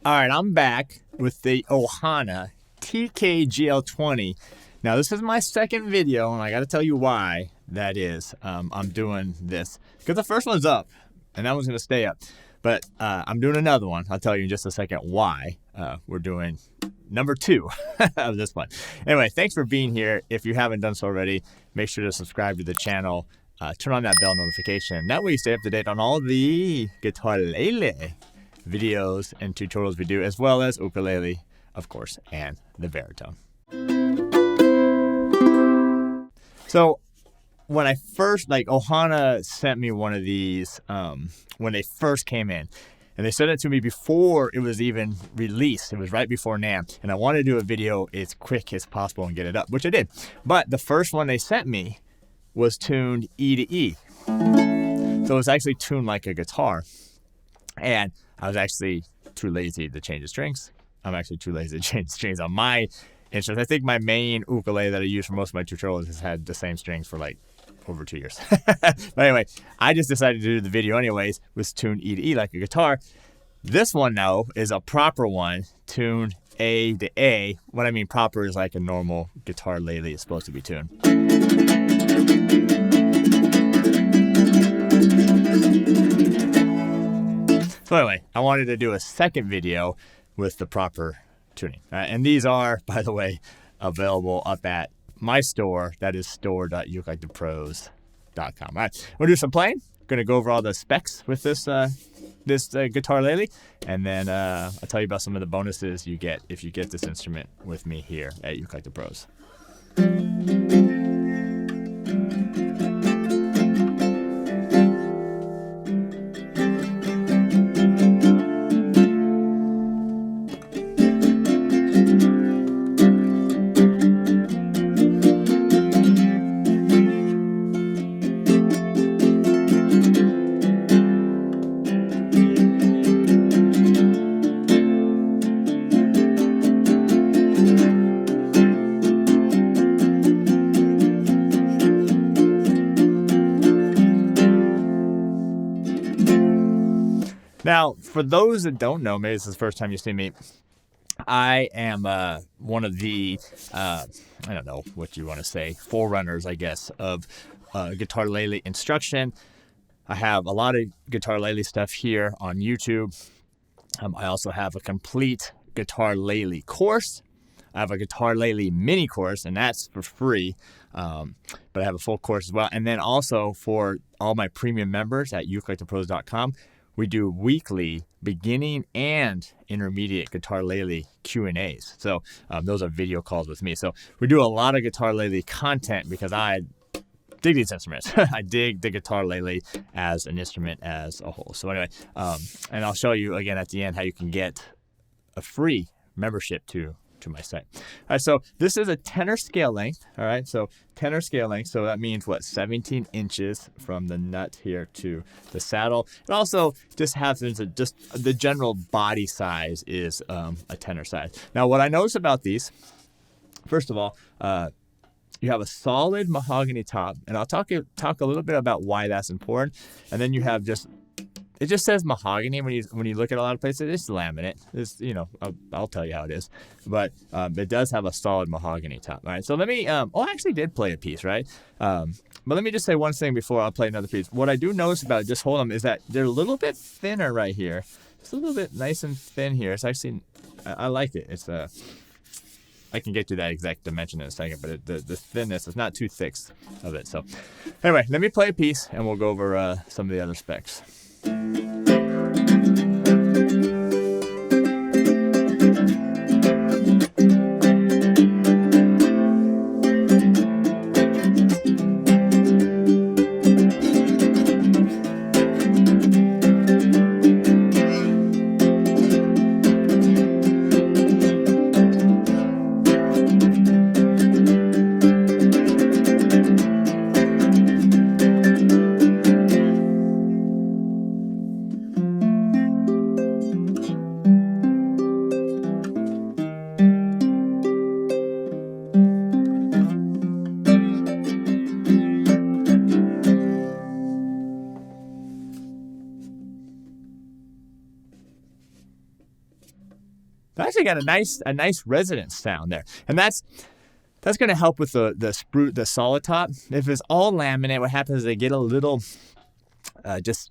All right, I'm back with the Ohana TKGL20. Now, this is my second video, and I got to tell you why that is. I'm doing this because the first one's up, and that one's going to stay up. But I'm doing another one. I'll tell you in just a second why we're doing number 2 of this one. Anyway, thanks for being here. If you haven't done so already, make sure to subscribe to the channel. Turn on that bell notification. That way you stay up to date on all the Guitarlele videos and tutorials we do, as well as ukulele, of course, and the baritone. So when I first, Ohana sent me one of these when they first came in. And they sent it to me before it was even released. It was right before NAMM. And I wanted to do a video as quick as possible and get it up, which I did. But the first one they sent me was tuned E to E. So it was actually tuned like a guitar. And I was actually too lazy to change the strings. I'm actually too lazy to change the strings on my instruments. I think my main ukulele that I use for most of my tutorials has had the same strings for over 2 years. But anyway, I just decided to do the video anyways, was tuned E to E like a guitar. This one now is a proper one, tuned A to A. What I mean proper is like a normal Guitarlele is supposed to be tuned. So anyway, I wanted to do a second video with the proper tuning. And these are, by the way, available up at my store. That is store.ukelikethepros.com. All right, we'll do some playing. Going to go over all the specs with this Guitarlele, and then I'll tell you about some of the bonuses you get if you get this instrument with me here at Ukeliketh the Pros. Now, for those that don't know, maybe this is the first time you see me, I am one of the, I don't know what you want to say, forerunners, I guess, of Guitarlele instruction. I have a lot of Guitarlele stuff here on YouTube. I also have a complete Guitarlele course. I have a Guitarlele mini course, and that's for free. But I have a full course as well. And then also for all my premium members at ukelikethepros.com, we do weekly beginning and intermediate Guitarlele Q&As. So those are video calls with me. So we do a lot of Guitarlele content because I dig these instruments. I dig the Guitarlele as an instrument as a whole. So anyway, and I'll show you again at the end how you can get a free membership to my site. All right, so this is a tenor scale length. All right, so tenor scale length. So that means what? 17 inches from the nut here to the saddle. It also just happens that just the general body size is a tenor size. Now, what I notice about these, first of all, you have a solid mahogany top, and I'll talk a little bit about why that's important. And then you have it just says mahogany when you look at a lot of places. It's laminate. It's, I'll tell you how it is. But it does have a solid mahogany top. All right, so let me, I actually did play a piece, right? But let me just say one thing before I'll play another piece. What I do notice about it, just hold them, is that they're a little bit thinner right here. It's a little bit nice and thin here. It's actually, I like it. It's I can get to that exact dimension in a second, but the thinness is not too thick of it. So anyway, let me play a piece, and we'll go over some of the other specs. actually got a nice resonance sound there, and that's going to help with the solid top. If it's all laminate, what happens is they get a little just,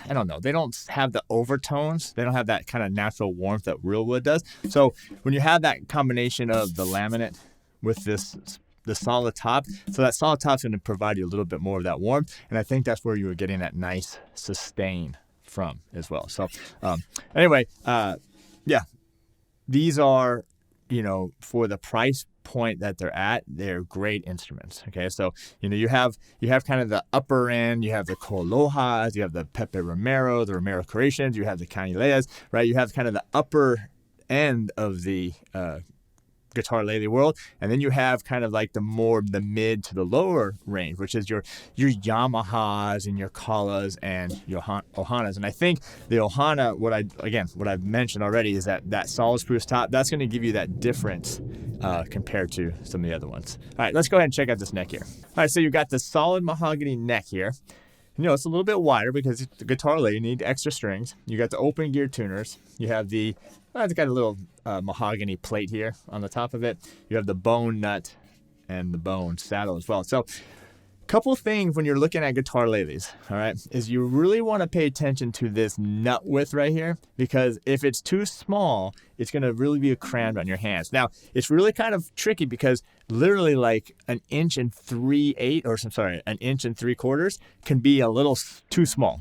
I don't know, they don't have the overtones. They don't have that kind of natural warmth that real wood does. So when you have that combination of the laminate with the solid top, so that solid top's going to provide you a little bit more of that warmth, and I think that's where you were getting that nice sustain from as well. So anyway, yeah, these are, for the price point that they're great instruments. Okay, so you have kind of the upper end, you have the Colohas, you have the Pepe Romero, the Romero Creations, you have the Guitarlele, right? You have kind of the upper end of the Guitarlele world, and then you have kind of like the mid to the lower range, which is your Yamahas and your Kalas and your Ohanas. And I think the Ohana, what I've mentioned already, is that solid spruce top, that's going to give you that difference compared to some of the other ones. All right, let's go ahead and check out this neck here. All right, so you got the solid mahogany neck here. It's a little bit wider because the Guitarlele, you need extra strings. You got the open gear tuners. You have it's got a little mahogany plate here on the top of it. You have the bone nut and the bone saddle as well. So couple things when you're looking at Guitarleles, all right, is you really want to pay attention to this nut width right here, because if it's too small, it's going to really be crammed on your hands. Now, it's really kind of tricky because literally like an inch and 3/4 can be a little too small.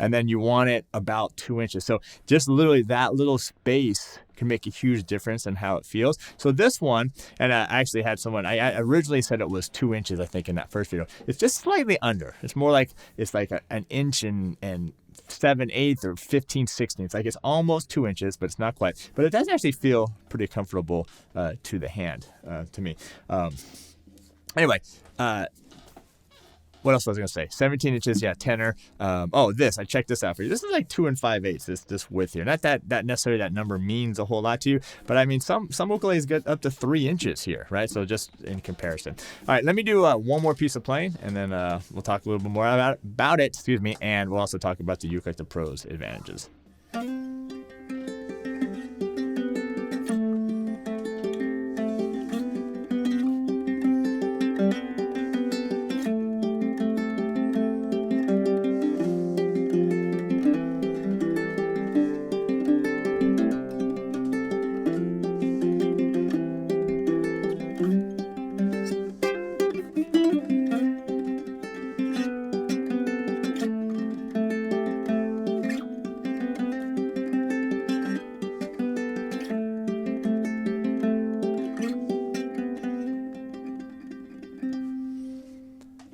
And then you want it about 2 inches. So just literally that little space can make a huge difference in how it feels. So this one, and I actually had someone, I originally said it was 2 inches, I think, in that first video. It's just slightly under. It's more like, it's like an inch and 7/8 or 15/16. Like it's almost 2 inches, but it's not quite. But it does actually feel pretty comfortable to the hand, to me. Anyway, what else was I going to say? 17 inches, yeah, tenor. I checked this out for you. This is like 2 5/8, this width here. Not that necessarily that number means a whole lot to you, but I mean, some ukuleles get up to 3 inches here, right? So just in comparison. All right, let me do one more piece of playing, and then we'll talk a little bit more about it, and we'll also talk about the ukelikethepros advantages.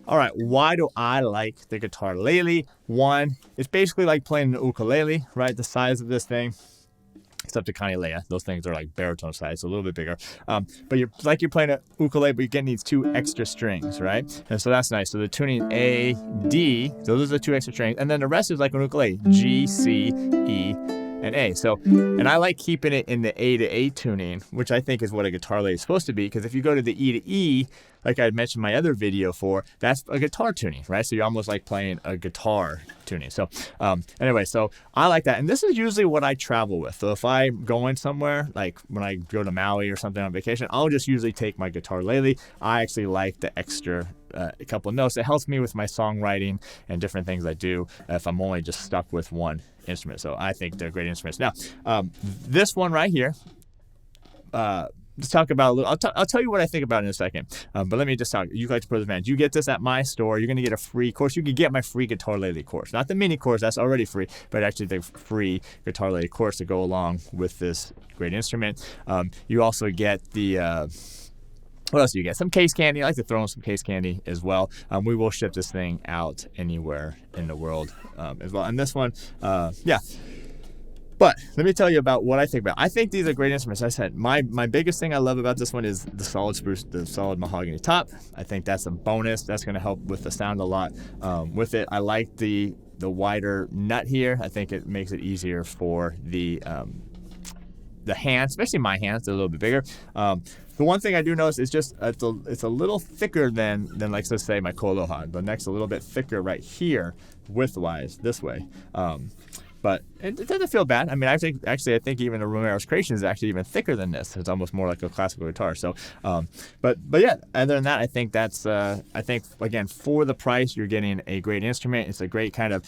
All right, why do I like the Guitarlele? One, it's basically like playing an ukulele, right? The size of this thing, except the Guitarlele, those things are like baritone size, so a little bit bigger. But you're playing an ukulele, but you're getting these 2 extra strings, right? And so that's nice. So the tuning A, D, those are the 2 extra strings, and then the rest is like an ukulele, G, C, E, and A. So, and I like keeping it in the A to A tuning, which I think is what a Guitarlele is supposed to be, because if you go to the E to E, like I mentioned in my other video that's a guitar tuning, right? So you're almost like playing a guitar tuning. So anyway, so I like that. And this is usually what I travel with. So if I'm going somewhere, like when I go to Maui or something on vacation, I'll just usually take my Guitarlele. I actually like the extra a couple of notes. It helps me with my songwriting and different things I do if I'm only just stuck with one instrument. So I think they're great instruments. Now, this one right here, let's talk about a little. I'll tell you what I think about it in a second. But let me just talk. Ukelikethepros advantage. You get this at my store. You're going to get a free course. You can get my free Guitarlele course. Not the mini course. That's already free. But actually the free Guitarlele course to go along with this great instrument. You also get the... what else do you get? Some case candy. I like to throw in some case candy as well. We will ship this thing out anywhere in the world as well. And this one, yeah. But let me tell you about what I think about. I think these are great instruments. I said my biggest thing I love about this one is the solid spruce, the solid mahogany top. I think that's a bonus. That's going to help with the sound a lot with it. I like the wider nut here. I think it makes it easier for the hands, especially my hands. They're a little bit bigger. The one thing I do notice is just it's a little thicker than like, let's say my Koloha. The neck's a little bit thicker right here widthwise this way. but it doesn't feel bad. I mean, I think even the Romero's Creation is actually even thicker than this. It's almost more like a classical guitar. So, but yeah, other than that, I think that's, I think, again, for the price, you're getting a great instrument. It's a great kind of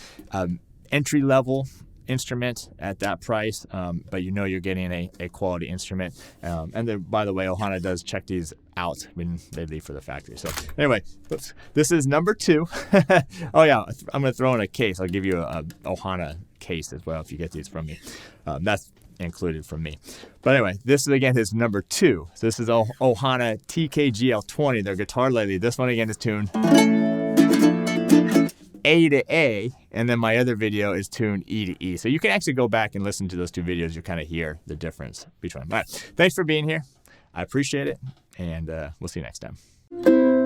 entry-level instrument at that price, but you know you're getting a quality instrument. And then, by the way, Ohana does check these out when they leave for the factory. So anyway, this is number 2. Oh yeah, I'm going to throw in a case. I'll give you a Ohana case as well if you get these from me. That's included from me. But anyway, this is again his number 2. So this is Ohana TKGL20, their Guitarlele. This one again is tuned A to A, and then my other video is tuned E to E. So you can actually go back and listen to those 2 videos. You kind of hear the difference between them. All right, thanks for being here. I appreciate it, and we'll see you next time.